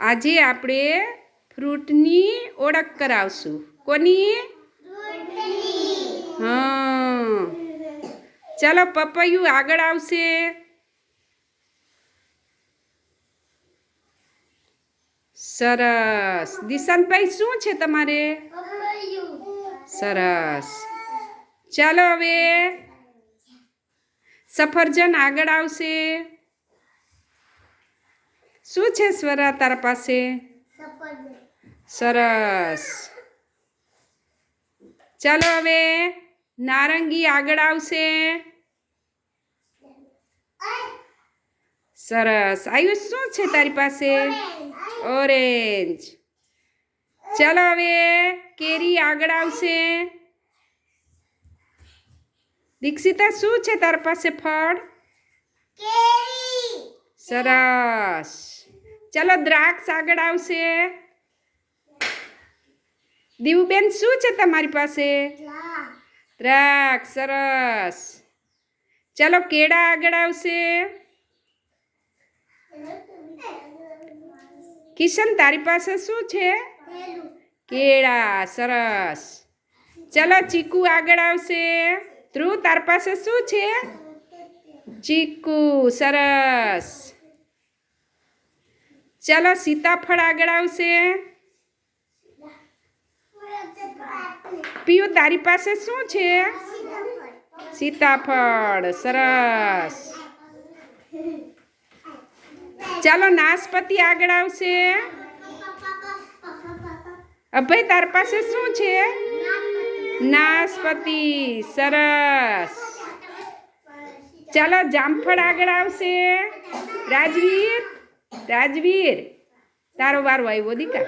આજે આપણે ફ્રૂટની ઓળખ કરાવશું. કોની? હા, ચાલો પપૈયું આગળ આવશે. સરસ. દિશાંતભાઈ શું છે તમારે? સરસ. ચાલો હવે સફરજન આગળ આવશે. શું છે સ્વરા તારા પાસે? સરસ. ચાલો હવે નારંગી આગળ આવશે. સરસ. આયુષ શું છે તારી પાસે? ઓરેન્જ. ચાલો હવે કેરી આગળ આવશે. દીક્ષિતા શું છે તારા પાસે ફળ? સરસ. ચાલો દ્રાક્ષ આગળ આવશે. દીવુબેન શું છે તમારી પાસે? દ્રાક્ષ. સરસ. ચાલો કેળા આગળ આવશે. કિશન તારી પાસે શું છે? કેળા. સરસ. ચાલો ચીકુ આગળ આવશે. ધ્રુવ તારી પાસે શું છે? ચીકુ. સરસ. ચાલો સીતાફળ આગળ આવશે. પિયુ તારી પાસે શું છે? સીતાફળ. સરસ. ચાલો નાશપતિ આગળ આવશે. અભય તારી પાસે શું છે? નાશપતિ. સરસ. ચાલો જામફળ આગળ આવશે. રાજવીર તારો વારો આવ્યો દીકા.